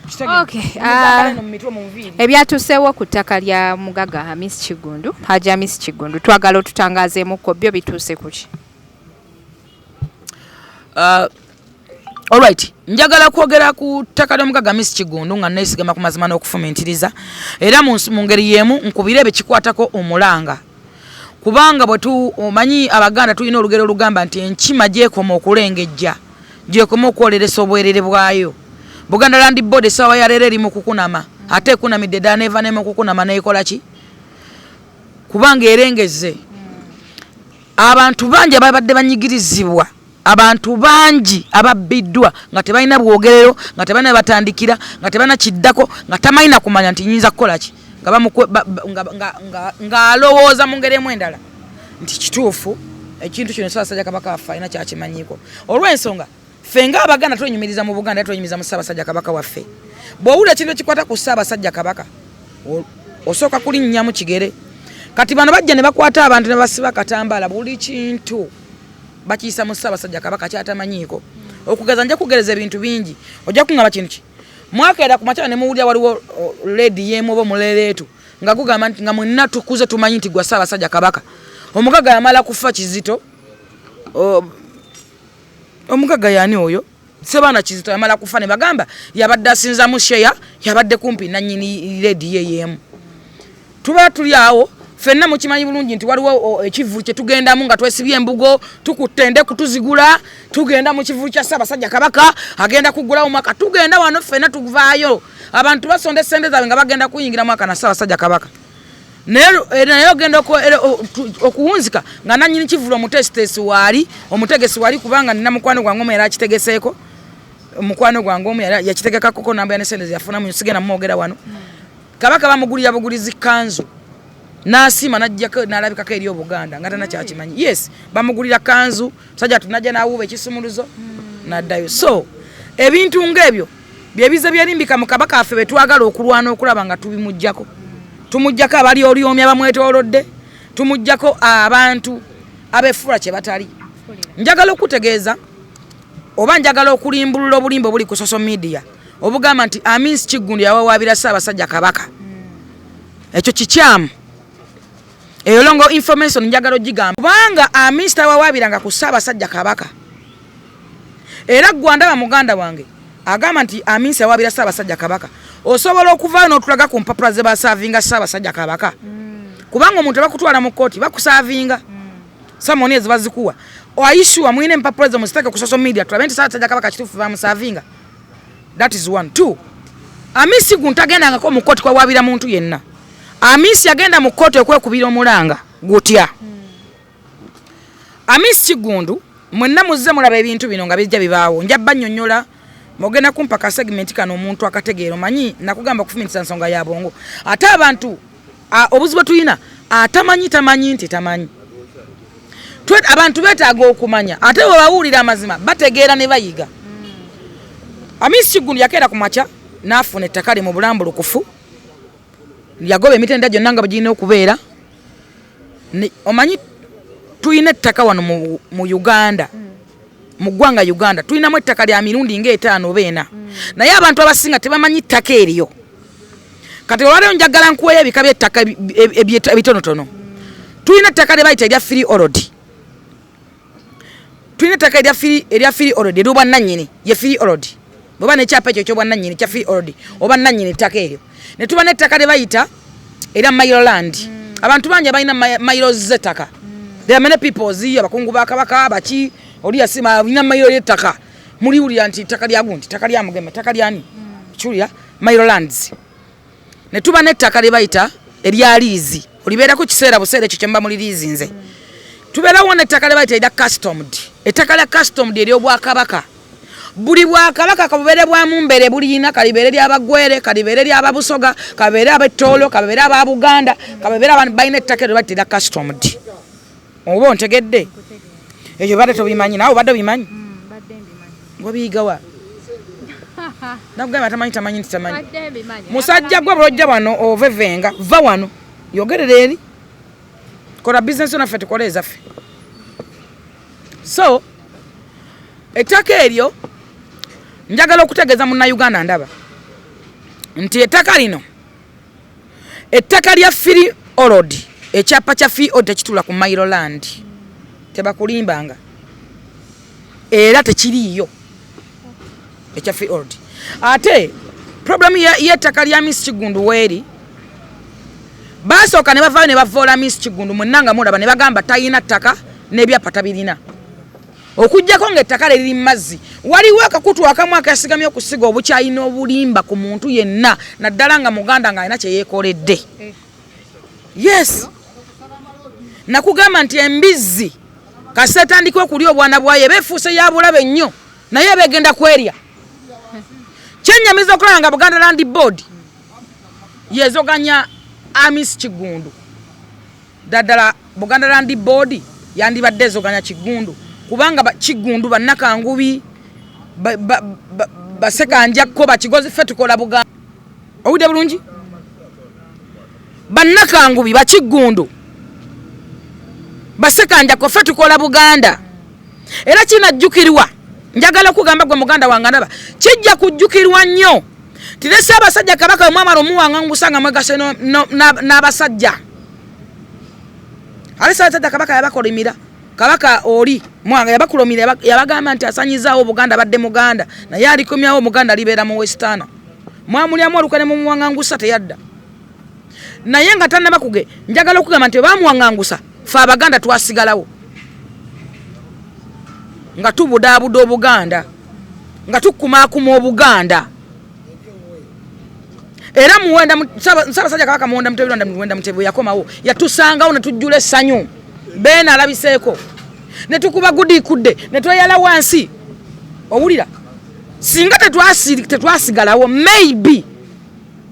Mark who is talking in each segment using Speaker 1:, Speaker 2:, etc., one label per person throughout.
Speaker 1: Okay. Ebyatuseewo ku ttaka lya Muggaga Miss Kigundu, Haja Miss Kigundu, twagala otutangazeemukko byo bituuse kuki?
Speaker 2: Alright, njagala kwogera ku ttaka lya Muggaga Miss Kigundu nga neesigama ku mazima n'okufumiitiriza era mu ngeri y'emu nkubira ebikikwatako omulanga. Kubanga bwe omanyi Abaganda tulina olugero olugamba nti enkima gyekoma okulengejja, gyekoma okwoleresa obwerere bwayo. Buganda Land Board essaawa ya leero eri mu kukunama, ate ekunamidde ddala neeva ne mu kukunama n'ekola ki? Kubanga erengezze. Abantu bangi ababadde banyigirizibwa, abantu bangi ababbiddwa nga tebalina bwogerero, nga tebalina batandikira, nga tebalina kiddako, nga tamanyi na kumanya nti nyinza kukola ki? Nga alowooza mu ngeri emu endala nti kituufu ekintu kino Ssaabasajja Kabaka waffe alina kyakimanyiiko. Olw'ensonga ffe nga Abaganda twenyumiriza mu Buganda, twenyumiriza mu Ssaabasajja Kabaka waffe. Bw'owulira ekintu ekikwata ku Ssaabasajja Kabaka osooka kulinnyamu kigere. Kati bano bajja ne bakwata abantu ne basiba katambaala, buli kintu bakiyisa mu Ssaabasajja Kabaka kyatamanyiiko. Okugeza nja kugereza ebintu bingi, ojja kungamba kintu ki? Mwaka era ku makya ne muwulira waliwo lady yemu oba mulereetu nga gugamba nti nga mwenna tukuze tumanyi nti gwa Ssaabasajja Kabaka. Omuggaga yamala kufa Kizito. Omuggaga yani oyo? Sebaana Kizito yamala kufa ne bagamba yabadde asinzamu sheya, yabadde kumpi na nnyini lady yemu. Tuba tuli awo ffenna mukimanyi bulungi nti waliwo ekivulu kye tugendamu nga twesibye embugo, tukutende kutuzigula, tugenda mu kivulu kya Ssaabasajja Kabaka, agenda kugula omwaka, tugenda wano ffenna tuvaayo. Abantu basonda essente zaabwe nga bagenda kuyingira mwaka na Ssaabasajja Kabaka. Naye ogenda okuwunzika nga nannyini kivulu omutegesi waali kubanga nina mukwano gwange omu yali akitegeseeko. Mukwano gwange omu yakitegekakoko namba ne sente zeyafuna mu sigenda mwogera wano. Kabaka bamugulira bugulizi kanzu. Nasima najjako nalabikako eri Obuganda nga tana kyakimanyi. Yes, bamugulira kanzu, sajja tunajja nawuba ekisumuluzo naddayo. So, ebintu ng'ebyo byebize byalimbika mu Kabaka affe betwagala okulwana okulaba nga tubimujjako. Tumujjako abali olyomi abamwetoolodde, tumujjako abantu abefula kye batali. Njagala okutegeeza oba njagala okulimbulula obulimbo buli ku social media obugamba nti Miss Kigundu yawawaabira Ssaabasajja Kabaka. Ekyo kikyamu. Eyo longo information njagala ogigamba. Kubanga Miss tawawaabiranga ku Ssaabasajja Kabaka. Era gwandaba muganda wange agamba nti Miss yawaabira Ssaabasajja Kabaka. Osobola okuvaayo n'otulaga ku mpapula ze basaavinga Ssaabasajja Kabaka. Kubanga omuntu bakutwala mu kkooti bakusaavinga. Samoni ezo bazikuwa. Oayishuwa mwine mpapula ze muziteke ku social media tulabe nti Ssaabasajja Kabaka kituufu bamusaavinga. That is one. Two. Miss Kigundu agendangako mu kkooti kwawaabira muntu yenna. Miss yagenda mu kkooti okwekubira omulanga gutya. Miss Kigundu mwenna muzze mulaba ebintu bino nga bijja bibaawo. Njabba nnyonnyola mogenda kumpa ka segment kano omuntu akategeero manyi nakugamba kufumitsa nsonga ya bongo. Ate abantu obuzibu tuyina tamanyi nti tamanyi. Abantu betaaga okumanya ate bwe bawulira amazima bategeera ne bayiga. Miss Kigundu yakeera ku makya n'afuna ettaka lye mu bulambulukufu. Yagoba emitenda gyonna nga bagirina okubeera. Omanyi tuyina ettaka wano mu Uganda. Mu ggwanga Uganda tulinamu ettaka lya mirundi nga5 oba 4. Naye abantu abasinga tebamanyi ttaka eryo. Kati olwaleero njagala nkuweeyo ebika by'ettaka ebitonotono. Tulina ettaka lye bayita erya free road. Tulina ettaka erya free road eryo bwannannyini ye free road. Bw'oba n'ekyapa ekyo ky'obwannannyini kya free road oba nnannyini ettaka eryo. Ne tuba n'ettaka lye bayita erya Mile Land. Abantu bangi balina miles z'ettaka. There are many people abakungu ba Kabaka baki oli yasima alina mayiro y'ettaka. Muliwulira nti ettaka lya gundi, ettaka lya Mugema, ettaka lyani? Kiwulira Mile Lands. Ne tuba n'ettaka lye bayita erya liizi. Olibeerako kiseera buseera ekyo kye mba muli liizi nze. Tubeerawo n'ettaka lye bayita erya customed. Ettaka lya customed ery'Obwakabaka. Buli Bwakabaka kabubeere bwa Mumbere bulina kalibeere ly'Abagwere, kalibeere ly'Ababusoga, kabeere ab'Ettoolo, kabeere aba Buganda, kabeere abantu balina ettaka eryo bayita erya customed. Oba ontegedde? Ekyo badde tobimanyi naawe badde obimanyi?
Speaker 1: Badde mbimanyi.
Speaker 2: Wabiyigawa? Nakugamba tamanyi nti tamanyi. Musajja gwe bulojja wano ovevenga, va wano. Yogerera eri. Kola business naffe tukole ezaffe. So, ettaka eryo njagala okutegeeza munna Uganda ndaba. nti ettaka lino ettaka lya Free Road ekyapa kya Free Road tekitula ku Mailoland tebakulimbanga era tekiriyo ekya Free Road ate problem y'ettaka lya Miss Kigundu weeri basooka ne bavaayo ne bavoola Miss Kigundu mwenanga mulaba ne bagamba talina ttaka n'ebyapa tabirina okujjako ng'ettaka liri mu mazzi waliwo akakutu akamu akasigamye okusiga obukyalina obulimba ku muntu yenna naddala nga muganda ng'alina kye yeekoledde yes nakugamba nti embizzi kasi etandika okulya obwana bwayo beefuuse ya bulabe nnyo naye beegenda kwerya kyennyamiza okulaba nga Buganda Land Board yezoganya Miss Kigundu daddala Buganda Land Board yandibadde ezoganya Kigundu kubanga Kigundu bannakangubi basekanjakko bakigozi ffe tukola Buganda owudde bulungi bannakangubi Kigundu basekanjakko ffe tukola Buganda era kinajjukirwa njagala okugamba gwe muganda wange ndaba kijja kujjukirwa nnyo tirese abasajja Kabaka omwamala omuwangangusa nga mwegase n'abasajja abasajja Kabaka yabakolimira Kabaka oli mwanga yabakulomira yabagamba nti asanyizaawo Buganda badde Muganda naye alikomyawo Muganda libeera mu Western mwamulyamu olukane mu muwangangusa teyadda naye nga tannabakuge njagala okugamba nti bamuwangangusa fe Abaganda twasigalawo nga tubudaabuda Obuganda nga tukumaakuma Obuganda era muwenda Ssaabasajja Kabaka muwenda Mutebi muwenda Mutebi yakomawo yatusangawo ne tujjula essanyu beena alabiseeko ne tukuba gudikudde ne tweyala wansi owulira singa tetwasigalawo maybe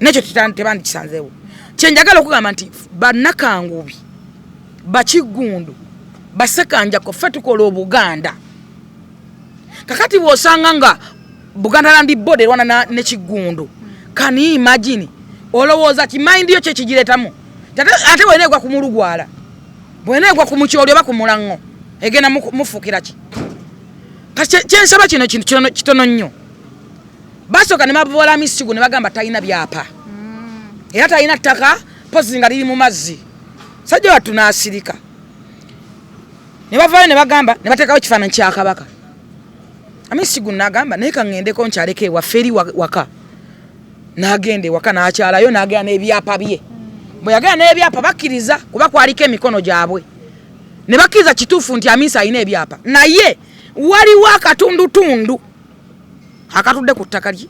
Speaker 2: nekyo tebandikisanzeewo kyenjagala okugamba nti bannakangubi Kigundu basekanjako ffe tukola Obuganda kakati bw'osanga nga Buganda Land Board erwana ne Kigundu can you imagine olowooza kimaindi yo kyekigireetamu ate bweneegwa ku mulugwala bweneegwa ku mukyoli oba ku mulango egenda mufuukira ki kyensaba kino kintu kitono nnyo basooka ne bavoola Miss Kigundu ne bagamba talina byapa era talina ttaka pozi nga liri mu mazzi sajja wattu n'asirika ne bavaayo ne bagamba ne bateekawo ekifaananyi kya Kabaka Miss Kigundu n'agamba naye kaŋŋendeko nkyaleko ewaffe eri waka n'agenda ewaka n'akyalayo n'agenda n'ebyapa bye bwe yagenda n'ebyapa bakkiriza kuba kwaliko emikono gyabwe ne bakkiriza kituufu nti Amisi alina ebyapa naye waliwo akatundutundu akatudde ku ttaka lye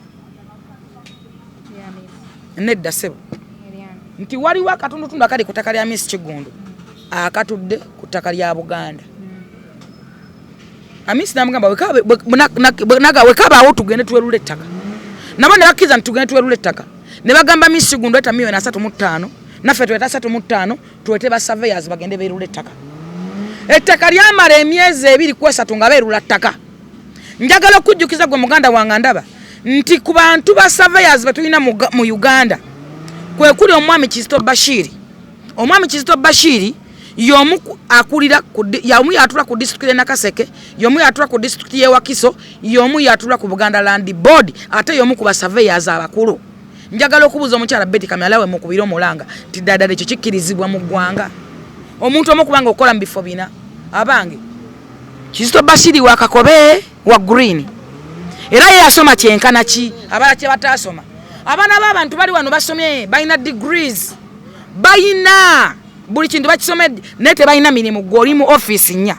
Speaker 2: nedda ssebo nti waliwo akatundutundu akali ku ttaka lya Miss Kigundu akatudde ku ttaka lya Buganda Amisi namugamba wekabaawo tugende tuwerula ettaka nabo ne bakkiriza nti tugende tuwerula ettaka ne bagamba Miss Kigundu eta milioni 35 naffe tuweta 35 tuwete ba surveyors bagende beerula ettaka ettaka lyamala emyezi 2 ku 3 nga beerula ttaka njagala okujjukiza gwe muganda wange ndaba nti ku bantu ba surveyors betulina mu Uganda kwe kuli omwami Kizito Bashiri omwami Kizito Bashiri yomu akulira yomu yatula ku district ya Nakaseke yomu yatula ku district ya Wakiso yomu yatula ku Buganda Land Board ate yomu ku ba surveyors abakulu njagala okubuza omukyala Ebyettaka alawe mu kubira omulanga ti ddala ekyo kikkirizibwa mu ggwanga omuntu omu kubanga okola mu bifo bina abange Kizito Bashiri wa Kakobe wa Green era ye yasoma kyenkana ki abala kye bataasoma abaana b'abantu bali wano basomye balina degrees balina buli kintu bakisomedde naye tebalina mirimu gw'oli mu office nnya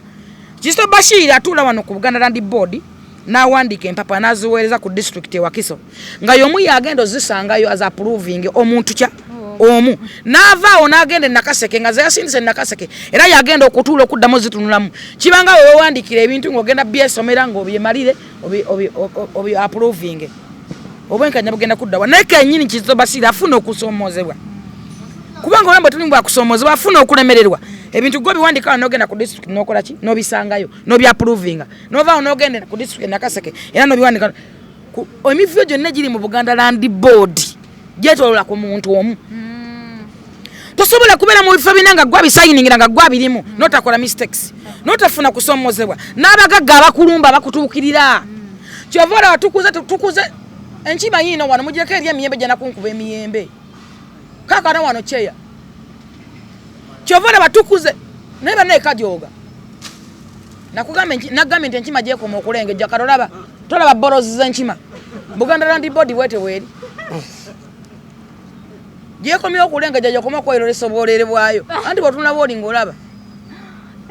Speaker 2: Kizito Bashiri atuula wano ku Buganda Land Board n'awandiika empapa n'aziweereza ku district e Wakiso nga y'omu yagenda ozisangayo as approving omuntu kya omu n'avaawo n'agenda e Nakaseke nga ze yasindise e Nakaseke era yagenda okutuula okuddamu zitunulamu kibanga wewe wandikira ebintu ng'ogenda byesomera ng'obyemalire obi approving obwenkanya bugenda kuddawa naye kennyini Kizito Bashiri afuna okusoomozebwa kubanga olambe tuli mbwa kusoomozebwa afuna okulemererwa ebintu gwo biwandika n'ogenda ku district n'okola ki n'obisangayo n'obyapproving n'ovaawo n'ogenda ku district e Nakaseke era n'obiwandika emivyo gyonna giri mu Buganda Land Board gyetolola ku muntu omu tosobola kubeera mu bifo bina nga gwa bisayiningira nga gwa birimu n'otakola mistakes n'otafuna kusoomozebwa n'abagagga abakulumba bakutuukirira kyova olaba tukuze enchima yino wano mujeko eri emiyembe jana kunkuba emiyembe kakana wano cheya kyovana batukuze neba nekajoga nagambe nti enchima jeko mokulengejja kalolaba tolaba borozi z'enchima Buganda Land Board wete weri jeko myo kulengejja jokoma ko erole sobolere bwayo andi botuna boli ngolaba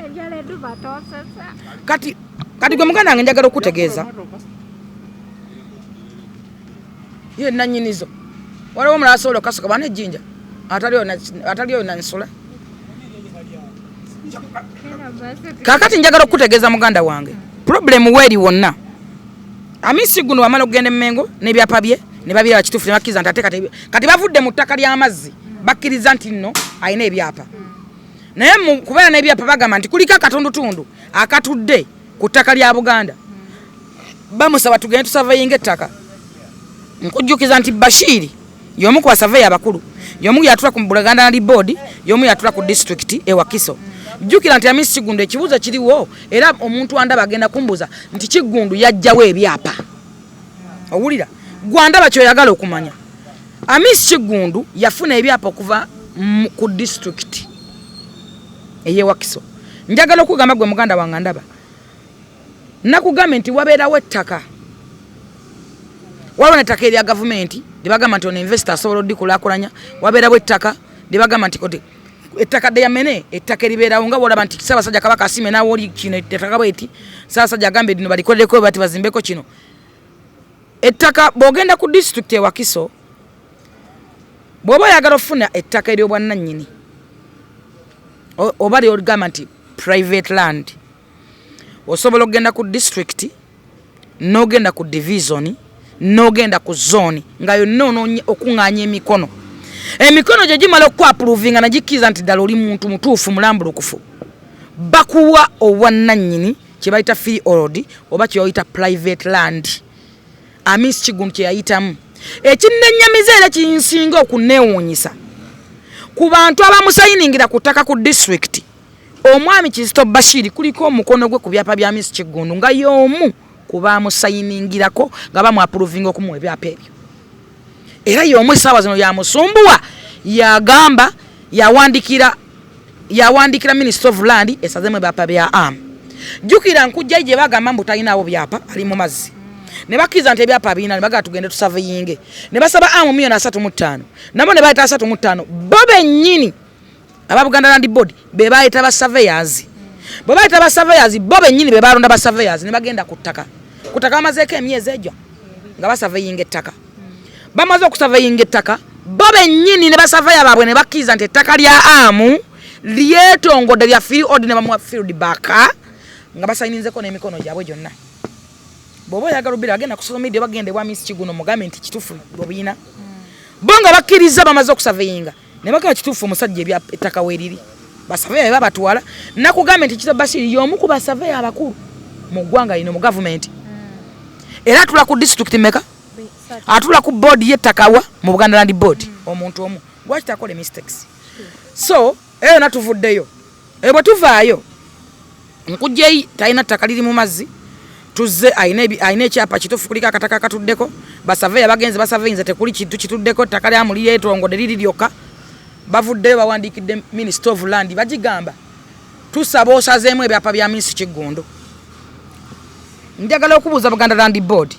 Speaker 1: enjale duba tosesa
Speaker 2: kati gwe muganda njagala okutegeeza ye nanyinizo waliwo mulasolo kasoka bane jinja ataliyo na nsula kakati njagala okutegeeza muganda wange problem weri wonna amisi guno wamala okugenda emmengo n'ebyapa bye ne babira kitufu ne bakiza ntate kati bavudde mu ttaka ly'amazzi bakkiriza nti nno ayina ebyapa naye kubeera n'ebyapa bagamba nti kuliko akatundutundu akatudde ku ttaka lya Buganda bamusaba tugende tusaveyinga ettaka nkujjukiza nti Bashiri y'omu ku basaveya abakulu y'omu yatula ku Buganda Land Board y'omu yatula ku district Wakiso jjukira nti amisi Kigundu ekibuuzo kiriwo era omuntu andaba agenda kumbuza nti Kigundu yajjawo ebyapa owulira gwandaba kyoyagala okumanya amisi Kigundu yafuna ebyapa okuva ku district Wakiso njagala okugamba gwe muganda wange ndaba nakugamba nti wabeerawo ettaka waliwo n'ettaka erya gavumenti libagamba nti ono investor asobola odikulakulanya wabeerawo ettaka libagamba nti kote ettaka lyamene ettaka eribeerawo nga bwolaba nti Ssaabasajja Kabaka asime naawe oli kino ettaka bweti Ssaabasajja agambe lino balikolereko bati bazimbeko kino ettaka bw'ogenda ku district Wakiso bw'oba oyagala ofuna ettaka ery'obwannannyini oba ly'ogamba nti private land osobola okugenda ku district n'ogenda ku division n'ogenda ku zone nga yonna okuŋŋaanya emikono gye gimala okwapuruvinga nagikkiriza nti ddala oli muntu mutuufu mulambulukufu bakuwa obwannannyini kye bayita free hold oba kye bayita private land amisi Kigundu kye yayitamu ekinennyamiza era kinsinga okuneewuunyisa ku bantu abamusayiningira ku ttaka ku district omwami Kizito Bashiri kuliko omukono gwe ku byapa bya amisi Kigundu nga y'omu ku bamusayiningirako nga bamwapuruvinga okumuwa ebyapa ebyo era y'omu essaawa zino yamusumbuwa yagamba yawandikira Minister of Land esazemu ebyapa bya jjukira nkujjayo gye bagamba mbu talinawo byapa ali mu mazzi ne bakkiriza nti ebyapa abirina ne bagamba tugende tusaveyinge ne basaba $1,350,000 nabo ne bayita 35 bo bennyini aba Buganda Land Board be bayita ba surveyors bo bayita ba surveyors bo bennyini be balonda ba surveyors ne bagenda ku ttaka bamazeeko emyezi egyo nga basaveyinga ettaka bamaze okusaveyinga ettaka bo bennyini ne basaveya baabwe ne bakkiriza nti ettaka lya lyetongodde lya field ne bamuwa field back nga basayininzeko n'emikono gyabwe gyonna bw'oba oyagala obira agenda ku social media bagende bwa Miss Kigundu mugambe nti kituufu bw'obuyina bo nga bakkiriza bamaze okusaveyinga ne bagamba kituufu omusajja ettaka weeriri basaveya baba batwala nakugambe nti Kizito Bashiri y'omu ku basaveya abakulu mu ggwanga lino mu gavumenti era atula ku district meka atula ku board y'ettakawa mu Buganda Land Board omuntu omu lwaki takola mistakes so eyo natuvuddeyo bwe tuvaayo nkujjayi talina ttaka liri mu mazzi tuzze ayina ekyapa kituufu kuliko akataka katuddeko basaveya bagenze basaveyinze tekuli kintu kituddeko ttaka lyamu lyetongodde liri lyokka bavuddeyo bawandiikidde Minister of Land bagigamba tusaba osazeemu ebyapa bya Miss Kigundu njagala okubuuza Buganda Land Board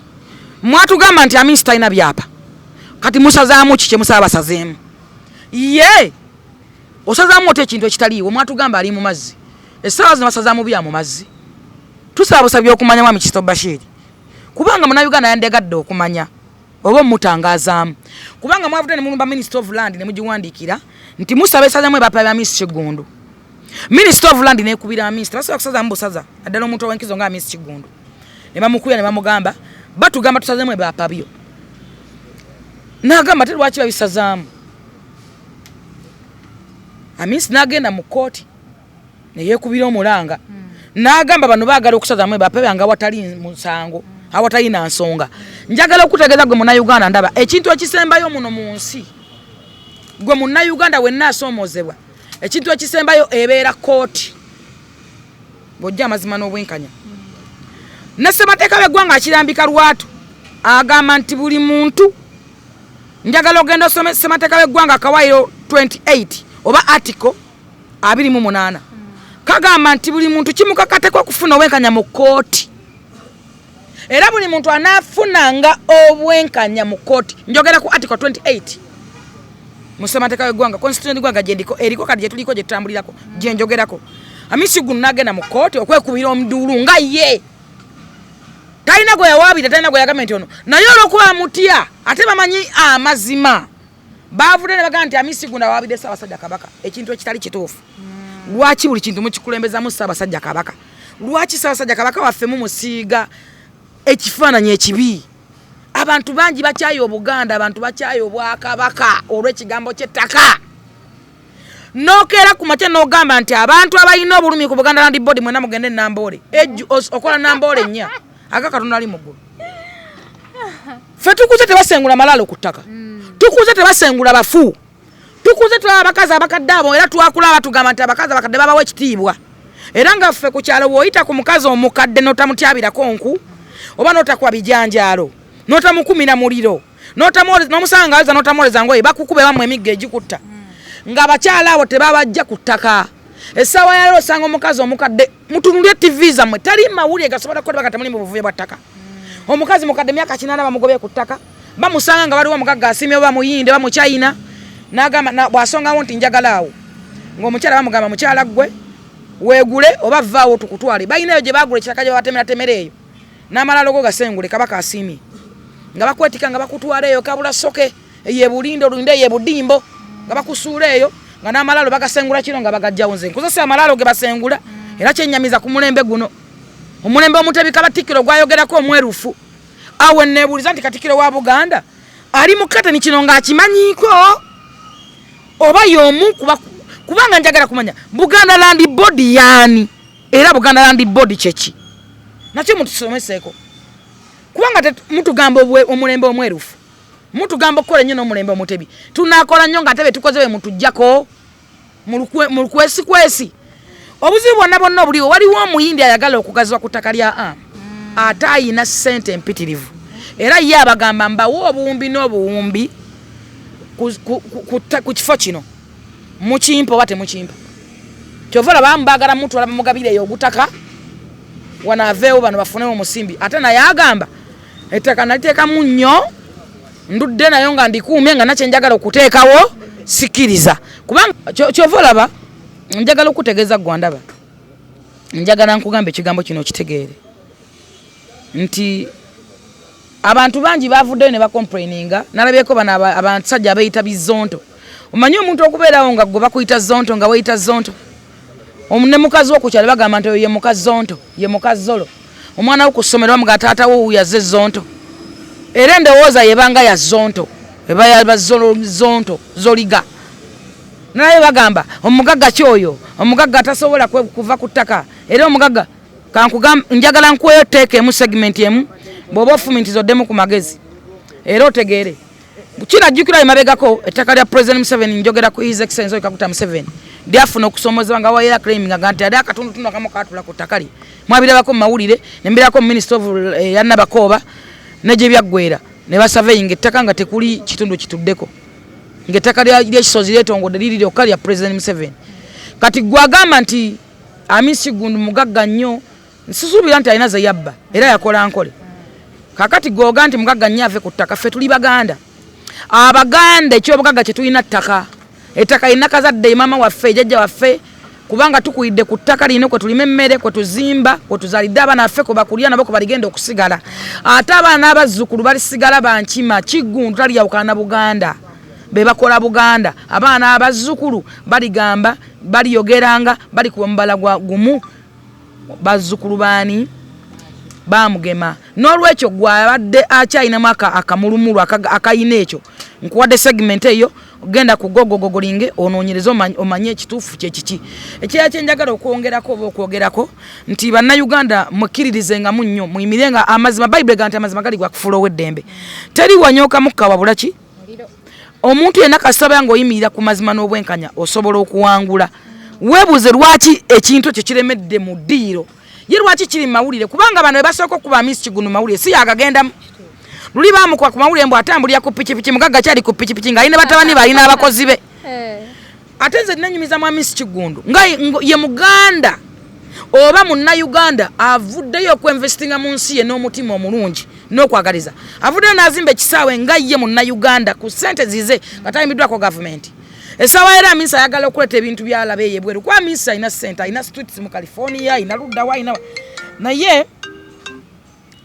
Speaker 2: mwatugamba nti amisi talina byapa kati musazaamu ki kye musaba basazeemu ye osazaamu oti ekintu ekitaliiwo mwatugamba ali mu mazzi essaawa zino basazaamu bya mu mazzi tusaba busabye okumanya mwami Kizito Bashiri kubanga Munnayuganda yandegadde okumanya oba mutangazaamu kubanga mwavudde ne mulumba Minister of Land ne mugiwandiikira nti musaba esazaamu ebyapa bya Miss Kigundu Minister of Land neekubira Minister tasobola kusazaamu busaza naddala omuntu ow'enkizo nga Miss Kigundu ne bamukuya ne bamugamba batugamba tusazemu ebyapa byo n'agamba lwaki babisazaamu amisi n'agenda mu kooti ne yeekubira omulanga n'agamba bano baagala okusazaamu ebyapa byange awatali musango awatali na nsonga njagala okutegeeza gwe Munnayuganda ndaba ekintu ekisembayo muno mu nsi gwe Munnayuganda wenna asoomozebwa ekintu ekisembayo ebeera kooti bw'ojja amazima n'obwenkanya ne ssemateeka b'eggwanga akirambika lwatu agamba nti buli muntu njagala ogenda osome ssemateeka w'eggwanga Kawairo 28 oba article 28 kagamba nti buli muntu kimukakatekwa okufuna obwenkanya mu kkooti era buli muntu anaafunanga obwenkanya mu kkooti njogera ku article 28 mu ssemateeka w'eggwanga constitution y'eggwanga gyendiko eriko kati gye tuliko gye tutambulirako gye njogerako amisi guno n'agenda mu kkooti okwekubira omuduulu nga ye talina gwe yawaabira talina gwe yagamba nti ono naye olw'okuba mutya ate bamanyi amazima baavudde ne bagamba nti amisi guno awaabidde Ssaabasajja Kabaka ekintu ekitali kituufu lwaki buli kintu mukikulembezaamu Ssaabasajja Kabaka lwaki Ssaabasajja Kabaka waffe mumusiiga ekifaananyi ekibi abantu bangi bakyaye Obuganda abantu bakyaye Obwakabaka olw'ekigambo ky'ettaka nokeera ku makya n'ogamba nti abantu abalina obulumi ku Buganda Land Board mwena mugende Namboole okola Namboole nnya aga Katonda ali mu ggulu ffe tukuze tebasengula malaalo ku ttaka tukuze tebasengula bafu tukuze tulaba abakazi abakadde abo era twakulaba tugamba nti abakazi abakadde babawa ekitiibwa era nga ffe ku kyalo bw'oyita ku mukazi omukadde n'otamutyabirako nku oba n'otakuba bijanjaalo n'otamukumira muliro n'omusanga aza n'otamwoleza ngoye bakukube bamu emigga egikutta ng'abakyala abo tebabajja ku ttaka essaawa yaleero osanga omukazi omukadde mutunulye TV zammwe tali mawulire gasobola kukola bakati muli mu buvuyo bwa ttaka omukazi mukadde myaka 8 bamugobye ku ttaka bamusanga nga waliwo omugagga asimye oba muyinde ba mu China n'agamba bw'asongawo nti njagala awo ng'omukyala bamugamba mukyala gwe weegule oba vaawo tukutwale balinayo gye baagula ekitaka gye batemeratemera eyo n'amalalo go gasengule Kabaka asimye nga bakwetika nga bakutwala eyo kabula soke ye bulinde olunde ye budimbo nga bakusuula eyo nga n'amalalo bagasengula kiro nga bagajjawo nze nkozesa amalalo ge basengula era kyennyamiza ku mulembe guno omulembe omutebi Katikkiro gwayogerako omwerufu awe neebuuliza nti Katikkiro wa Buganda ali mu kateni kino ng'akimanyiiko oba y'omu kubanga njagala kumanya Buganda Land Board yaani era Buganda Land Board kyeki nakyo mutusomeseeko kubanga mutugamba omulembe omwerufu mutugamba okukola nnyo n'omulembe omutebi tunaakola nnyo ng'ate be tukoze we mutujjako mu lukwesikwesi obuzibu bwonna bwonna obuliwo waliwo omuyindi ayagala okugazibwa ku ttaka lya ate ayina ssente empitirivu era ye abagamba mbawo obuwumbi n'obuwumbi ku kifo kino mukimpa oba temukimpa kyova olaba baagala mutwala bamugabire eyo ogutaka wanaaveewo bano bafunewo omusimbi ate naye agamba ettaka naliteekamu nnyo ndudde nayo nga ndikuumye nga nakye njagala okuteekawo sikiriza kubanga kyova olaba njagala okutegeeza gwandaba njagala nkugamba ekigambo kino okitegeere nti abantu bangi bavuddeyo ne bakomplaininga nalabyeko bano abasajja abeeyita bizonto omanyi omuntu okubeerawo nga gwe bakuyita zonto nga weeyita zonto ne mukazi wo ku kyalo bagamba nti oyo ye mukazi zonto ye mukazi zolo omwana wo ku ssomero bamuga taata wo yazze zonto era endowooza yebanga ya zonto eba yaba zonto zoliga naye bagamba omugagga kyoyo omugagga atasobola kuva ku ttaka era omugagga kankugamba njagala nkweyo teeke emu segment emu bw'oba ofumenti zoddemu ku magezi era otegeere kirajjukira emabegako ettaka lya President Museveni njogera ku His Excellency Kaguta Museveni lyafuna okusomozebwa nga wayera claiming nga nti ade akatundutundu akamu kaatula ku ttaka lye mwabirabako mu mawulire ne mbirako mu Minister of Yannabakooba ne gye byaggwera ne basurveying ettaka nga tekuli kitundu kituddeko ng'ettaka ly'ekisozi lyetongodde liri lyokka lya President Museveni kati gwagamba nti amisi gundu mugagga nnyo nsusuubira nti alina ze yabba era yakola nkole kakati gwoga nti mugagga nnyo ave ku ttaka ffe tuli Baganda Abaganda ekyobugagga kye tulina ttaka ettaka lina kazadde maama waffe jjajja waffe kubanga tukuyidde ku ttaka lino kwe tulima emmere kwe tuzimba kwe tuzaalidde abaana baffe kwe bakulya nabo kwe baligenda okusigala ate abaana abazzukulu balisigala bankima Kiggundu taliyawukana na Buganda be bakola Buganda abaana abazzukulu baligamba baliyogeranga balikuba mubala gumu bazzukulu baani bamugema n'olwekyo gwabadde akyayinamu akamulumulu akayina ekyo nkuwadde segment eyo ogenda ku gogogogolinge onoonyereza omanye ekituufu kyekiki ekirala kyenjagala okwongerako oba okwogerako nti bannayuganda mukkiririzengamu nnyo muyimirenga amazima bayibuli ga nti amazima gali gwakufuula ow'eddembe teri wanyooka mukka wabula ki omuntu yenna kasitaba ng'oyimirira ku mazima n'obwenkanya osobola okuwangula weebuuze lwaki ekintu ekyo kiremedde mu ddiiro ye lwaki kiri mu mawulire kubanga bano bwe basooka okuba amisi kigunu mawulire si yagagendamu luli bamukwa ku mawulire mbu atambulira ku pikipiki Muggaga kyali ku pikipiki nga alina batabani balina abakozi be ate nze nanyumiza mwami Kigundu nga ye Muganda oba Munnayuganda avuddeyo okwinvestinga mu nsi ye n'omutima omulungi n'okwagaliza avuddeyo n'azimba ekisaawe nga ye Munnayuganda ku ssente zize nga tayimiddwako gavumenti essaawa era Amisa ayagala okuleeta ebintu byalaba eyebweru kwa Amisa ayina ssente ayina streets mu California ayina luddawa ayina naye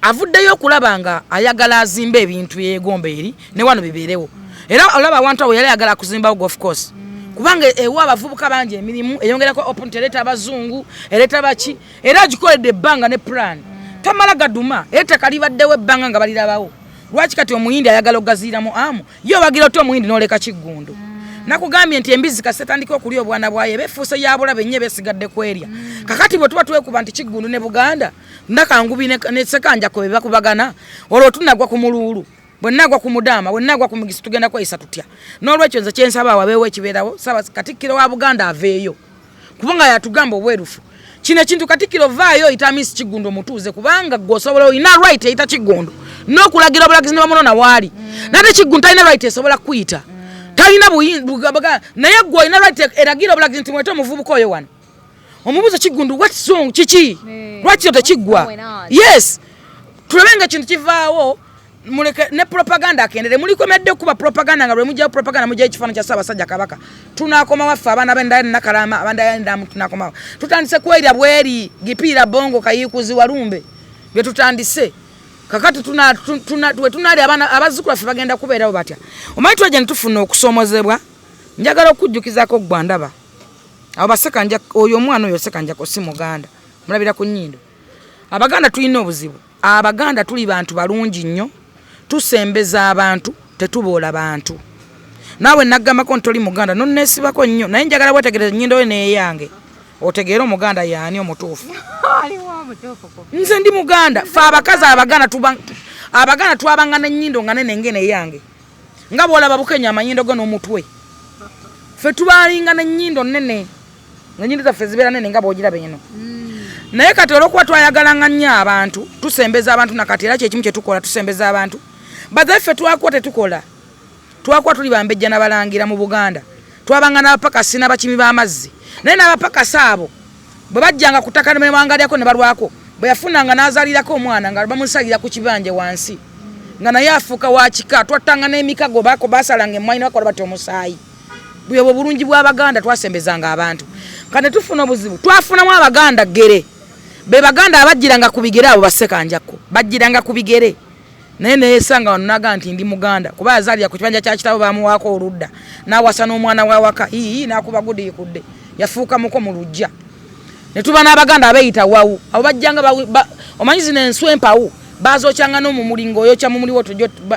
Speaker 2: avuddeyo okulaba nga ayagala azimba ebintu byegomba eri ne wano bibeerewo era olaba abantu awo yali ayagala kuzimbawo golf course kubanga ewa abavubuka bangi emirimu eyongerako opportunity ereta abazungu ereta baki era agikoledde ebbanga ne plan tamala gaduma ettaka libaddewo ebbanga nga balirabawo lwaki kati omuyindi ayagala okugaziiramu amu yo wagira oti omuyindi n'oleka Kigundu nakugambye nti embizi kasetandika okulya obwana bwayo befuuse yabulabe nnyo besigadde kwerya kakati bwe tuba twekuba nti Kigundu ne Buganda ndakangubi ne Ssekanjako be bakubagana olwo tunagwa ku Muluulu bwe nagwa ku Mudama bwe nagwa ku Mugisi tugenda kweyisa tutya n'olwekyo nze kyensaba wabeewo ekibeerawo saba Katikkiro wa Buganda aveeyo kubanga yatugamba obwerufu kino ekintu Katikkiro vaayo oyita Miss Kigundu omutuuze kubanga gwosobola oyina right eyita Kigundu n'okulagira obulagizi ne bamulona waali nate Kigundu talina right esobola kuyita talina bugabaga naye gwe olina right eragira obulagizi nti mwete omuvubuka oyo wano omubuuza Kigundu what's wrong kiki lwaki tekiggwa yes tulabenga ekintu kivaawo muleke ne propaganda akendere mulikomedde kuba propaganda nga lwe mujja propaganda mujja ekifaananyi kya Ssaabasajja Kabaka tunakoma waffe abaana b'endaya nakalama abandaya ndamu tunakomawo tutandise kwera bweri gipiira bongo kayikuzi walumbe bye tutandise kakati tunali abaana abazzukulu ffe bagenda kubeerawo batya omanyi twaje ntufuna okusomozebwa njagala okujjukizako Gwandaba abo Bassekanja oyo omwana oyo Ssekanjako si Muganda mulabira ku nnyindo Abaganda tulina obuzibu Abaganda tuli bantu balungi nnyo tusembeza abantu tetuboola bantu naawe naggambako ntoli Muganda nonneesibako nnyo naye njagala wetegereza nnyindo we neeyange otegeera Omuganda yaani omutuufu nze ndi Muganda fe abakazi Abaganda twabangana ennyindo nga nene ngene yange nga bw'olaba Bukenya amanyindo go n'omutwe fe tubalingana ennyindo nene ennyindo zaffe zibeera nene nga bw'ogiraba eno naye kati olwokuba twayagalanga nnyo abantu tusembeza abantu nakati era kyekimu kye tukola tusembeza abantu bazaffe twakuwa tetukola twakuwa tuli bambejja n'abalangira mu Buganda twabanga n'abapakasi n'abakimi b'amazzi naye n'abapakasi abo bwe bajjanga ku ttaka ne bangalyako ne balwako bwe yafunanga n'azaalirako omwana nga bamusalira ku kibanje wansi nga naye afuuka wa kika twattanga n'emikago baako basalanga emmwanyi ne bakola bati omusaayi bwe bulungi bw'Abaganda twasembezanga abantu kane tufuna obuzibu twafunamu Abaganda gere be Baganda abajjiranga ku bigere abo Bassekanjako bajjiranga ku bigere naye neesanga wanonaga nti ndi Muganda kuba yazaalira ku kibanja kya kitabo bamuwaako oludda n'awasa n'omwana wawaka n'akuba gudiikudde yafuuka muko mu lujja ne tuba n'Abaganda abeeyita wawu abo bajjanga omanyizi n'enswa empawu baazokyanga n'omumuli ng'oyokya mumuli woto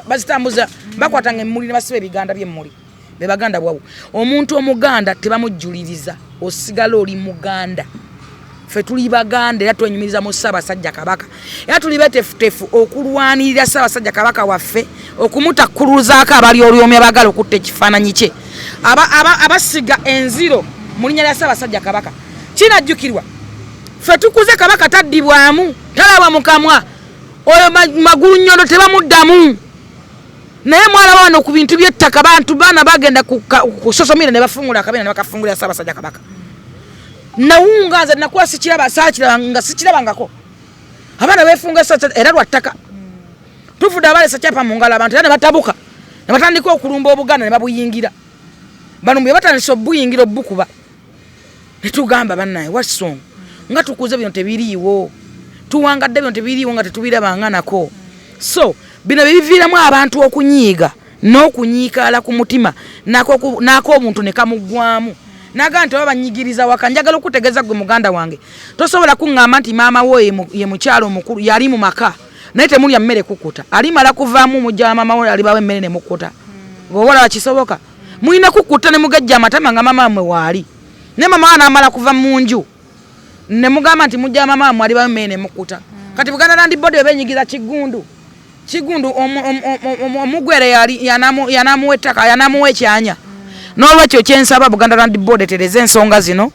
Speaker 2: bazitambuza bakwatanga emmuli ne basiba ebiganda by'emmuli be Baganda wawu omuntu Omuganda tebamujjuliriza osigala oli Muganda fe tuli Baganda era twenyumiriza mu Ssaabasajja Kabaka era tuli betefutefu okulwanirira Ssaabasajja Kabaka waffe okumutakuluzaako abali olyomi abagala okutta ekifaananyi kye abasiga enziro mu linnya lya Ssaabasajja Kabaka kinajjukirwa fe tukuze Kabaka taddibwamu talaba mukamwa oyo magulu nnyondo tebamuddamu naye mwala wano ku bintu by'ettaka bantu baana bagenda ku social media ne bafungula akabina ne bakafungulira Ssaabasajja Kabaka nawunga nze nakuwa saakiraba sikirabangako abaana beefunga era lwa ttaka tuvudde abalesa kyapa mu ngalo abantu era ne batabuka ne batandika okulumba Obuganda ne babuyingira bano bwe batandisa obuyingira obukuba ne tugamba bannaye what's wrong nga tukuze bino tebiriiwo tuwangadde bino tebiriiwo nga tetubirabanga nako so bino biviiramu abantu okunyiiga n'okunyiikaala ku mutima nako omuntu ne kamuggwamu naga nti babanyigiriza waka njagala okutegeeza gwe Muganda wange tosobola kuŋŋamba nti maama wo ye mukyalo omukulu yali mu maka naye temulya mmere kukuta alimala kuvaamu mujja wa maama wo alibawo emmere ne mukuta bw'obola wakisoboka mulina kukuta ne mugejja amatama nga maama mmwe waali ne maama wa n'amala kuva mu nju ne mugamba nti mujja wa maama mmwe alibawo emmere ne mukuta kati Buganda Land Board benyigiza Kigundu omugwere yanamuwa ettaka yanamuwa ekyanya n'olwekyo kyensaba Buganda Land Board tereze ensonga zino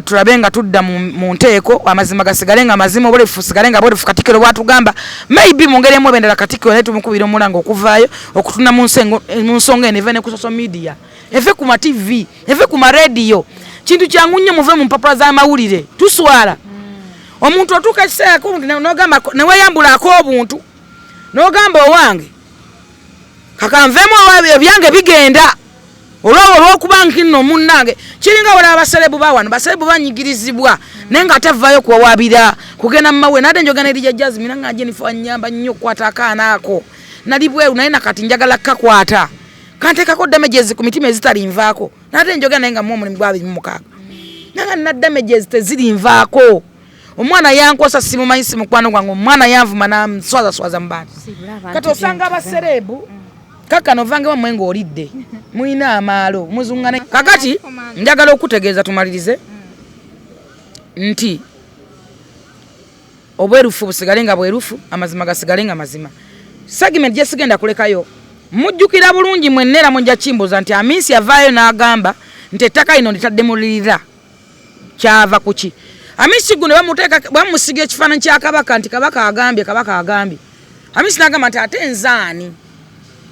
Speaker 2: tulabenga tudda mu nteeko amazima gasigale nga mazima obulefu sigale nga bwerefu Katikkiro bwatugamba maybe mungeremu ebendera Katikkiro ne tumukubira omulanga okuvaayo okutuna mu nsonga eno eve ne ku social media eve ku ma TV eve ku ma radio kintu kyangu nnyo muve mu mpapula z'amawulire tuswala omuntu otuuka ekiseera n'ogamba ne weeyambulako obuntu n'ogamba owange kakanvemu ebyange bigenda olw'okuba nkinno munnange kiringa wala abaserebu bawano baserebu banyigirizibwa naye nga atavaayo kuwawabira kugenda mumawe nade njogana eri jajjazi mina nga Jennifer anyamba nnyo okukwata akaana ako nali bweru naye nakati njagala kkakwata kanteekako damages ku mitima ezitalinvaako nate njogana naye nga mu omulimu gwa 26 nanga nina damages tezirinvaako omwana yankosa simumanyi simukwano gwange omwana yanvuma namuswazaswaza mu bantu kati osanga abaserebu kakano vange wamwe ng'olidde mulina amaalo muzungane kakati njagala okutegeeza tumalirize nti obwerufu busigale nga bwerufu amazima gasigale nga mazima segment gye sigenda kulekayo mujjukira bulungi mwennera munja kimbuza nti Amisi yavaayo n'agamba nti ettaka lino litaddemulirira kyava kuki Amisi guno bamusiga ekifaananyi kya kabaka nti kabaka agambye Amisi n'agamba nti ate nzaani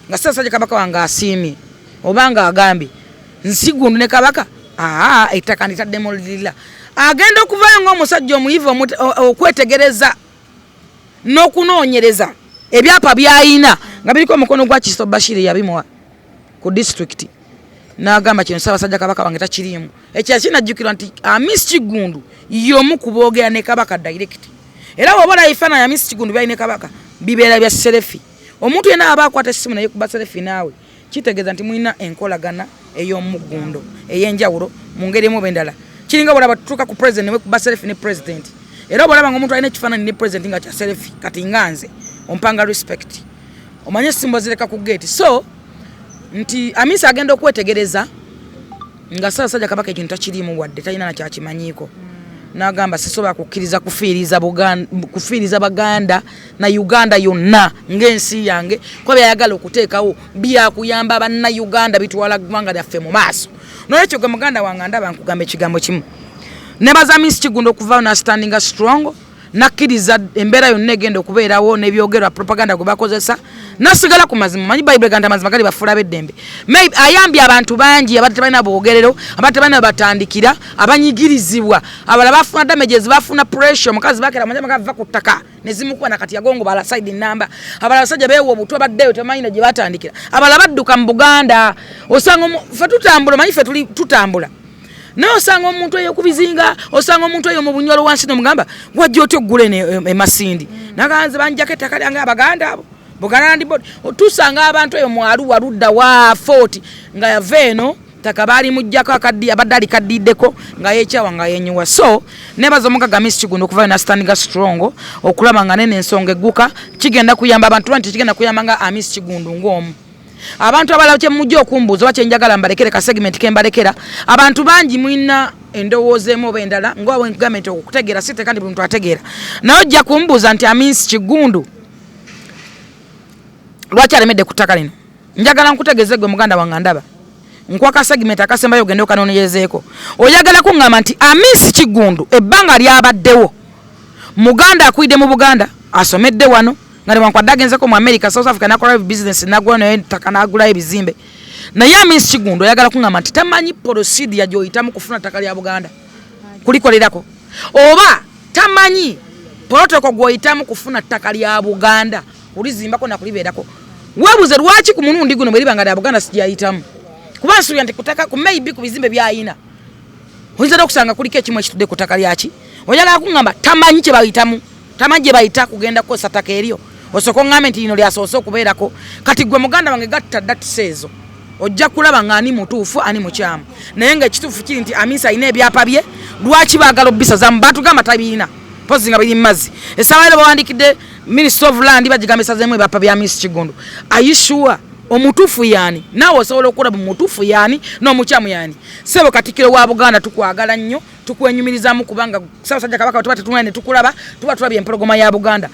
Speaker 2: nga sasa kabaka wange asiimye obanga agambye nsigundu ne kabaka ettaka litaddemulirira agenda okuvaayo ng'omusajja omuyivu okwetegereza n'okunoonyereza ebyapa byayina nga biriko omukono gwa Kisto Bashir yabimuwa ku district n'agamba kino Ssaabasajja kabaka wange takiriimu ekyo kinajjukirwa nti Amisi Kigundu y'omu ku boogera ne kabaka direct era bw'oba ebifaananyi Amisi Kigundu byalina kabaka bibeera bya serefi omuntu yenna aba akwata essimu naye kuba serefi naawe kitegeeza nti mulina enkolagana ey'omuggundo ey'enjawulo mu ngeri emu bendala kiringa bw'olaba tutuuka ku president ne kuba serefi ne president era bw'olaba ng'omuntu alina ekifaananyi ne president nga kya serefi kati nganze ompanga respect omanye simbo zireka ku gate so nti Amisi agenda okwetegereza nga Ssaabasajja kabaka ekintu takiriimu wadde talina nakyakimanyiiko n'agamba sisobola kufiiriza Baganda na Uganda yonna ng'ensi yange kuba byayagala okuteekawo byakuyamba bannayuganda bitwala ggwanga lyaffe mu maaso n'olwekyo gwe muganda wange ndaba nkugamba ekigambo kimu nebaza Amisi Kigundu okuvaayo n'astandinga strong nakkiriza embeera yonna egenda okubeerawo n'ebyogerwa propaganda gwe bakozesa nasigala ku mazima manyi Bible ganda mazima gali bafuula b'eddembe maybe ayambye abantu bangi abadde tebalina bwogerero abadde tebalina batandikira abanyigirizibwa abala bafuna damages bafuna pressure mukazi bakera amanyama gava ku ttaka nezimukuba nakati yagongo bala side number abala basajja beewo obutwa baddeyo temanyi gye batandikira abala badduka mu Buganda osanga fe tutambula manyi fe tutambula naye osanga omuntu eyo kubizinga osanga omuntu eyo mu Bunyolo Wansi nomugamba wajja otyo oggule emasindi naganze banjako ettaka lyange Abaganda abo Buganda Land Board tusanga abantu eyo mu Arua ludda wa 40 nga yava eno ttaka baali mujjako abadde alikaddiddeko nga yeekyawa nga yenyuwa so nebaza Muggaga Amisi Kigundu okuvaayo n'astandinga strong okulaba nga nene ensonga egguka kigenda kuyamba abantu nti kigenda kuyamba nga Amisi Kigundu ng'omu abantu abalala kye mujja okumbuuza oba kyenjagala mbalekere ka segment kembalekera abantu bangi mulina endowooza emu oba endala ng'awe gavumenti okutegeera site kandi buli muntu ategeera naye ojja kumbuuza nti Amisi Kigundu lwaki alemedde ku ttaka lino njagala nkutegeeze gwe muganda wange ndaba nkwaka segment akasembayo ogende okanoonyerezeeko oyagala kuŋŋamba nti Amisi Kigundu ebbanga lyabaddewo muganda akwidde mu Buganda asomedde wano ngale wankwadde agenzeko mu America South Africa nakola business nagula naye ttaka nagula ebizimbe naye Amisi Kigundu oyagala kuŋŋamba nti tamanyi procedure gy'oyitamu kufuna ttaka lya Buganda kulikolerako oba tamanyi protocol gw'oyitamu kufuna ttaka lya Buganda kulizimbako nakulibeerako weebuze lwaki ku mulundi guno bwe libanga lya Buganda sijayitamu kuba nsuubira nti kutaka ku maybe ku bizimbe byayina oyinza n'okusanga kuliko ekimu ekitudde ku ttaka lyaki oyagala kuŋŋamba tamanyi kye bayitamu tamanyi gye bayita kugenda kukozesa ttaka eryo osoko ŋŋambe nti lino lyasoose okubeerako kati gwe muganda wange gatta datisa ezo ojja kulaba nga ani mutuufu ani mukyamu naye ng'ekituufu kiri nti Amisi alina ebyapa bye lwaki baagala obbisazamu batugamba tabiina pozi nga biri mu mazzi essaawa ero bawandikidde Ministry of Land bagigamba esazeemu ebyapa bya Amisi Kigundu are you sure omutuufu yaani naawe osobola okulaba omutuufu yaani n'omukyamu yaani sebo Katikkiro wa Buganda tukwagala nnyo tukwenyumirizamu kubanga Ssaabasajja kabaka tuba tetunula ne tukulaba tuba tulabye empologoma ya Buganda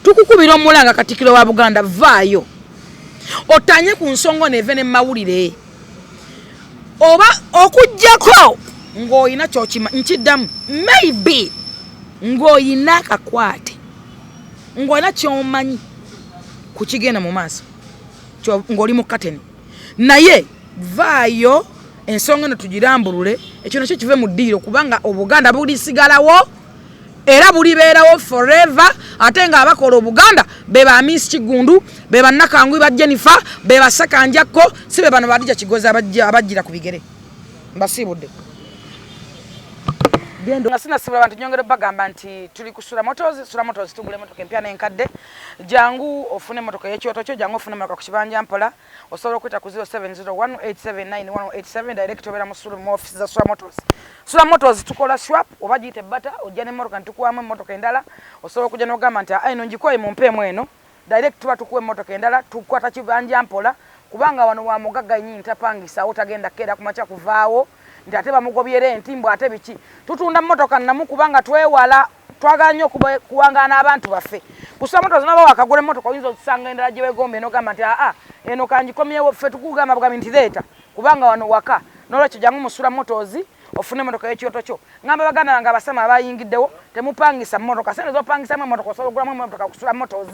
Speaker 2: tukukubira omulanga Katikkiro wa Buganda vaayo otanye ku nsonga neve ne mawulire oba okujjako ng'oyina kyokima nkiddamu maybe ng'oyina kakwate ng'oyina kyomanyi ku kigenda mu maaso ng'oli mu kateni naye vaayo ensonga eno tugirambulule ekyo nakyo kive mu ddiiro kubanga obuganda bulisigalawo era bulibeerawo forever ate nga abakola obuganda be ba Miss Kigundu be ba Nakangwi ba Jennifer be ba Sakanjakko si be bano badija kigoza abajjira ku bigere mbasibudde gendo nasina sibula abantu nyongere bagamba nti tuli kusula motozi tugule motoka empya n'enkadde jangu ofune motoka y'ekyoto kyo jangu ofune motoka ku kibanja Mpola osobola okwita ku 0701879187 direct obera mu sulu mu office za Sula Motors tukola swap oba giyite bata ojja ne motoka ntukuwamu motoka endala osobola okujja n'ogamba nti eno ngikoye mu mpeemu eno direct tuba tukuwe motoka endala tukwata kibanja Mpola kubanga wano wa Muggaga nyinyi tapangisa otagenda kera kumacha kuvaawo nti ate bamugobyere entimbo ate biki tutunda motoka namu kubanga twewala twagala nnyo kuwangana abantu baffe Sula Motors nabo wakagula motoka oyinza okusanga endala gye wegombe n'ogamba nti eno kangikomyewo ffe tukugamba bugamba nti leeta kubanga wano waka n'olwekyo jangu mu Sula Motors ofune motoka y'ekyoto kyo ngamba baganda bange abasama abayingiddewo temupangisa motoka sente zopangisa mu motoka osobola okugulamu motoka ku Sula Motors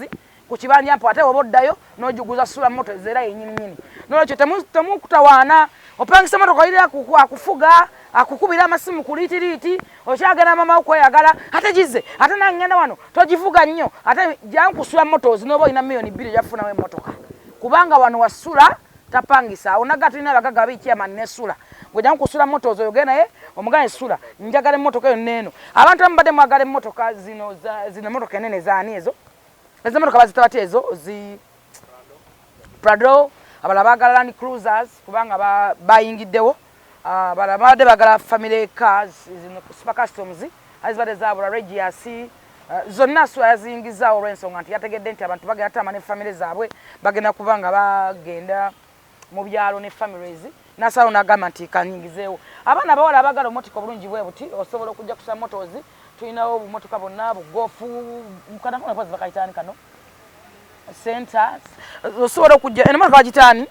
Speaker 2: ku kibanja Mpola ate oba oddayo n'ogiguza Sula Motors era yennyini n'olwekyo temukutawaana opangisa motoka oyira akufuga akukubira amasimu ku liitiriiti okyagenda mama okweyagala ate gize ate nangenda wano togivuga nnyo ate jangu ku Sula Motors n'oba olina miliyoni 2 yafunawo emmotoka kubanga wano wasula tapangisa onaga tulina abagaga b'ekyamani ne Sula ng'ojjangu ku Sula Motors oyogere naye omugane Sula njagala emmotoka eyo nneeno abantu abambadde mwagala emmotoka zino emmotoka enene zaani ezo emmotoka bazita bati ezo Prado abala bagala Land Cruisers kubanga bayingiddewo abala badde bagala family cars zino super customs azibadde zaabula Regias zonna Sula yaziyingizaawo olw'ensonga nti yategedde nti abantu bagenda tama ne family zaabwe bagenda kubanga bagenda mu byalo ne families nasalo nagamba nti kanyingizeewo abaana bawala abagala omotoka obulungi bwe buti osobola okujja ku Sula Motors tulinawo obumotoka bonna bugofu mukanakona pazi bakayitaani kano centers osobola okujja eno motoka bagitaani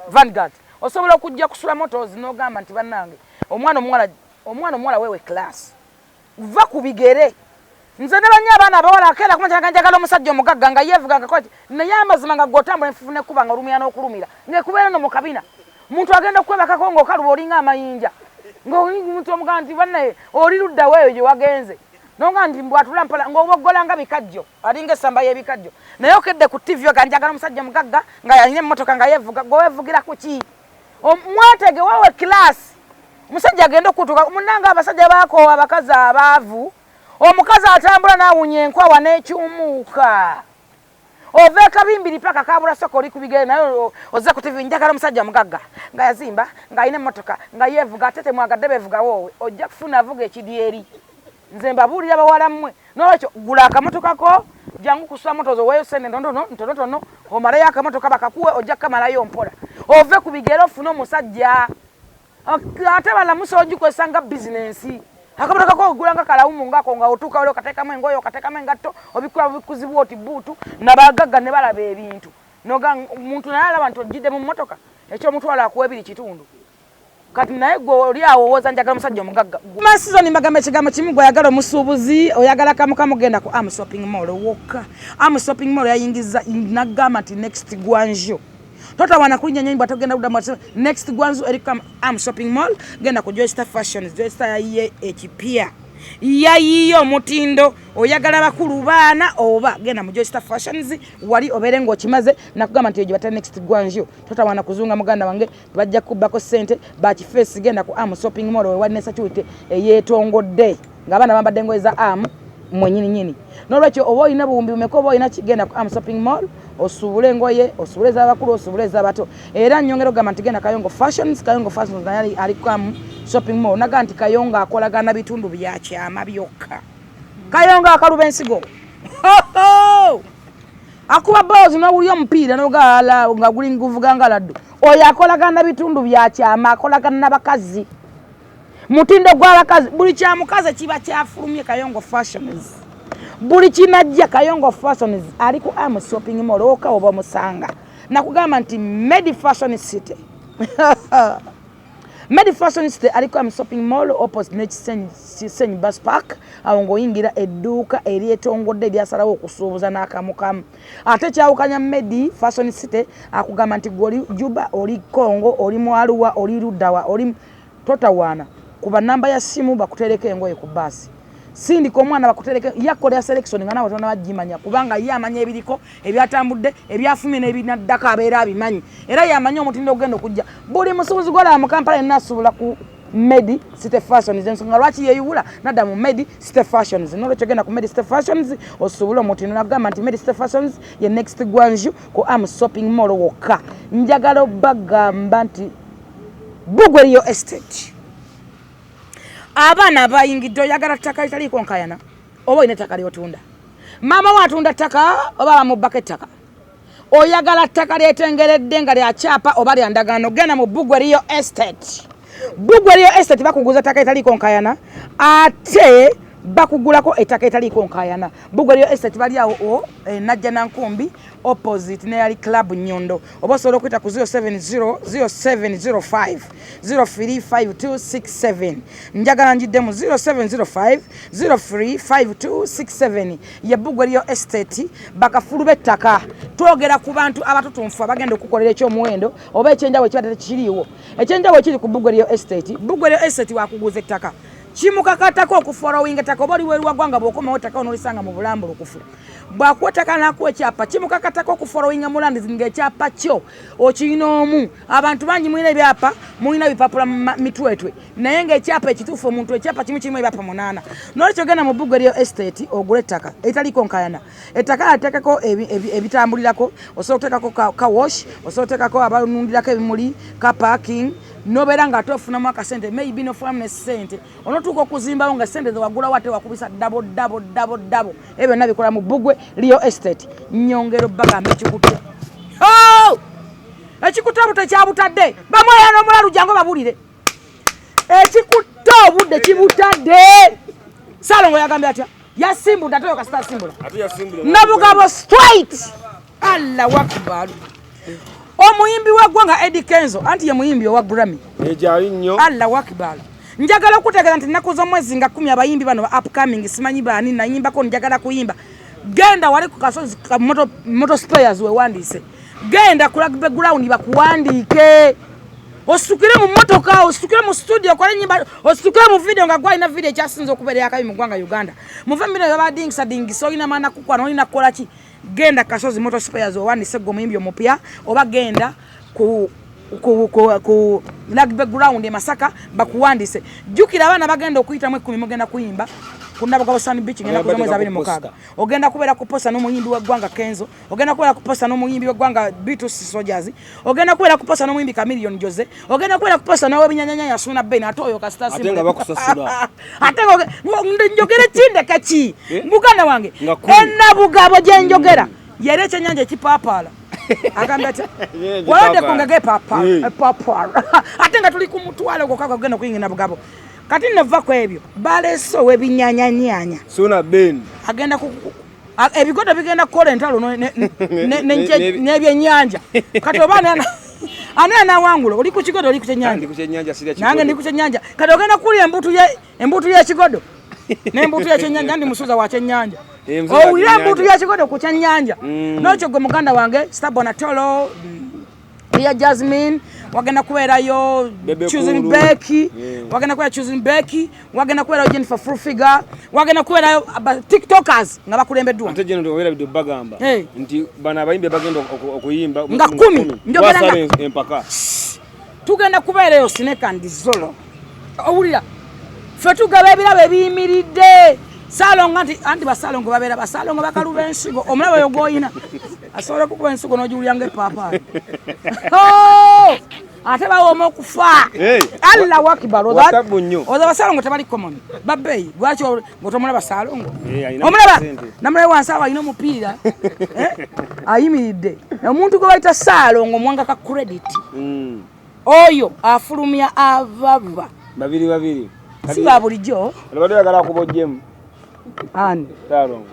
Speaker 2: Vanguard osobola okujja ku Sula Motors n'ogamba nti bannange omwana omuwala wewe class va ku bigere nze ne banya abaana abawala akeera kumanya njagala omusajja omugagga nga yeevuga nga kwati naye amazima nga gotambula nfufune kuba nga olumira n'okulumira ngekubeera no mu kabina muntu agenda okwebakako ng'okaluba olinga amayinja ng'omuntu omugamba nti bannaye oli ludda weeyo gye wagenze nonga nti mbwatula Mpola ng'oboggola nga bikajjo alinga essamba y'ebikajjo naye okedde ku TV nga njagala omusajja omugagga nga yalina emmotoka nga yeevuga gweweevugira ku ki mwatege wewe kilasi omusajja agenda okutuuka munnanga abasajja baakoowa abakazi abaavu omukazi atambula n'awunya enkwawa n'ekyumuuka ova ekabimbiri paka kabula soko oli ku bigere naye ozza ku TV njagala omusajja omugagga nga yazimba ng'alina emmotoka nga yeevuga ate temwagadde beevuga woowe ojja kufuna avuga ekidyeri nze mbabuulira bawala mmwe n'olwekyo gula akamotoka jangu ku Sula Motors oweeyo sente ntonotono omalayo akamotoka bakakuwe ojja kukamalayo Mpola ove ku bigere ofune omusajja ate balamusa ogikozesa nga bizinensi akamotoka ogula nga kalawumu ngako nga otuuka wali okateekamu engoye okateekamu engatto obikula bikuzibwa oti buutu nabagagga ne balaba ebintu omuntu naye alaba nti ogidde mu mmotoka ekyomutwala akuwa ebiri kitundu kati naye gwe oli awo owooza njagala omusajja omugagga masizoni mbagamba ekigambo kimu gwe oyagala omusuubuzi oyagala kamukamu genda ku Am Shopping Mall wokka Am Shopping Mall yayingiza nagamba nti next Gwanjo totawana kulinya nyinyi batogenda kuda next Gwanjo eri ku Am Shopping Mall genda ku Joystar Fashions Joystar yayiye ekipya yayiyo omutindo oyagala bakulu baana oba genda mu Joystar Fashions wali obere ng'okimaze nakugamba nti ejibata next Gwanjo totawana kuzunga muganda wange bajja kubako sente bakifeesi genda ku Am Shopping Mall wali ne security eyeetongodde ng'abaana bambadde engoye za Am mwenyini n'olwekyo oba olina buwumbi bumeka oba olina kigenda ku Am Shopping Mall osuubule engoye osuubule ez'abakulu osuubule ez'abato era nnyongera ogamba nti genda Kayongo Fashions naye ali ku Am Shopping Mall naga nti Kayongo akolagana bitundu byakyama byokka Kayongo akaluba ensigo akuba boozi n'owulya omupiira n'ogala nga guli nguvuga nga laddu oyo akolagana bitundu byakyama akolagana n'abakazi mutindo gw'abakazi buli kya mukazi kiba kyafulumye Kayongo Fashions buli kinajja Kayongo Fashions ali ku Am Shopping Mall oka oba musanga nakugamba nti Made Fashion City Medi Fashionista aliko am shopping mall opposite Nechi Bus Park awo ngoyingira edduuka eryetongodde lyasalawo okusuubuza n'akamukamu ate kyawukanya Medi Fashionista akugamba nti goli Juba oli Kongo oli Mwaluwa oli Ludawa oli Totawana kuba namba ya simu bakutereka engoye ku basi sindi ko mwana bakutereka yakolya selection nga nawo tona bagimanya kubanga yamanya ebiriko ebyatambudde ebyafumye n'ebinaddaka abeera abimanyi era yamanya omutindo ogenda okujja buli musubuzi gola mu Kampala enasubula ku Medi City Fashions ensonga lwaki yeyubula nadda mu Medi City Fashions n'olwekyo genda ku Medi City Fashions osubula omutindo nagamba nti Medi City Fashions ye next Gwanju ko am shopping mall wokka njagala bagamba nti Bugweriyo Estate abana bayingidde oyagala ttaka litaliiko nkayana oba oyina ettaka lyotunda maama watunda ttaka oba bamubbako ettaka oyagala ttaka lyetengeredde nga lya kyapa oba lya ndagaano genda mu Bugweriyo Estate. Bugweriyo Estate bakuguza ttaka litaliiko nkayana ate bakugulako ettaka litaliiko nkayana. Bugweriyo Estate bali awo najja nankumbi opposite ne yali club Nyondo oba osobola okuyita ku 0705 035267 njagala njidde mu 0705 035267 ye Bugweriyo Estate bakafulu bettaka twogera ku bantu abatutunfu abagenda okukolera ekyomuwendo oba ekyenjawo ekibadde kiriiwo ekyenjawo ekiri ku Bugweriyo Estate. Bugweriyo Estate wakuguza ettaka chimukakatako okufollowing ettaka oba liweerwa gwanga bwokomawo ettaka onolisanga mu bulambula okufula bwakwetaka nakuwa ekyapa chimukakatako okufollowing mulandi zinga ekyapa kyo okiyina omu abantu bangi mulina ebyapa mulina bipapula mitwetwe naye ng'ekyapa ekituufu omuntu ekyapa kimu kirimu ebyapa 8 n'olwekyo genda mu Bugweriyo Estate ogula ettaka eritaliko nkayana ettaka ateekako ebitambulirako osobola okuteekako ka wash osobola okuteekako abalundirako ebimuli ka parking nobeera nga ate ofunamu akasente maybe nofunamu ne ssente onotuuka okuzimbawo nga ssente zewagulawo ate wakubisa dabo ebyo byonna bikola mu Bugweriyo Estate. Nyongero bagamba ekikutte ekikutte obudde kyabutadde bamweya n'omulalu jangu babulire ekikutte obudde kibutadde Salongo yagambye atya yasimbudde ate kasita asimbula Nabugabo straight Allahu Akbar. Omuyimbi w'eggwanga Eddie Kenzo anti ye muyimbi owa Grammy
Speaker 3: ejali nnyo
Speaker 2: Allahu Akbar. Njagala okutegeeza nti nnaku z'omwezi nga 10 abayimbi bano upcoming simanyi baani nayimbako njagala kuyimba genda wali ku kasozi ka moto spares wewandiise genda ku background bakuwandiike osukire mu motoka osukire mu studio kole nyimba osukire mu video nga gwalina video ekyasinza okubeera akabi mu ggwanga Uganda muve mbino yabadingisa oyina maana kukwana oyina kukola ki genda kasozi moto spares wewandiise gwe omuyimbi omupya oba genda ku background e Masaka bakuwandiise jukira abaana bagenda okuyitamu 10 mugenda kuyimba kuna Bugabo Sun Beach ngenda kuza mwezi 26 ogenda kubeera kuposa n'omuyimbi w'eggwanga Kenzo ogenda kubeera kuposa n'omuyimbi w'eggwanga Beatles Soldiers ogenda kubeera kuposa n'omuyimbi Chameleon Jose ogenda kubeera kuposa n'obinyanyanya ya Suna Ben atoyo ka star
Speaker 3: ate nga bakusasula
Speaker 2: ate njogera kinde kachi muganda wange enna Bugabo gye njogera yere ekyenyanja ekipapala agamba ati wande kongege papa ate nga tuli ku mutwalo gokaka ogenda kuyingira Bugabo kati nava ku ebyo baleso webinyanyanyanya
Speaker 3: Suna Ben
Speaker 2: agenda ku ebigodo bigenda kukola entalo n'ebyennyanja kati oba ana wangulo oli ku kigodo oli ku kyennyanja nange ndi ku kyennyanja kati ogenda kulya embutu y'ekigodo n'embutu y'ekyennyanja ndi musuza wa kyennyanja owulira embutu y'ekigodo ku kyennyanja n'okyo gwe muganda wange Stabonatolo ya Jasmine wagenda kubeerayo choosing Becky wagenda kubeera choosing Becky wagenda kubeerayo Jennifer Frufiga wagenda kubeerayo TikTokers nga bakulembeddwa
Speaker 3: ate gye ndobeera bidde bagamba nti bana abayimbi bagenda okuyimba
Speaker 2: nga 10 njogera
Speaker 3: empaka
Speaker 2: tugenda kubeerayo Snake and Zolo owulira ffe tugaba ebirabo ebiyimiridde Salongo anti basalongo babeera basalongo bakaluba ensigo omulaba oyo gwoyina asobola okukuba ensigo n'ogiwulira ng'epaapaala ate bawooma okufa Allahu Akbar oza basalongo tebali common babbeeyi lwaki ng'otomulaba Salongo omulaba namulaba wansi awo alina omupiira ayimiridde omuntu gwe bayita Salongo mwanga ka credit oyo afulumya avava
Speaker 3: babiri
Speaker 2: si ba bulijjo
Speaker 3: olabadde oyagala akubojjemu
Speaker 2: ani
Speaker 3: Salongo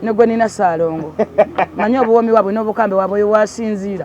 Speaker 2: negwe nina Salongo manyi obuwomi wabwe n'obukambe wabwe wasinziira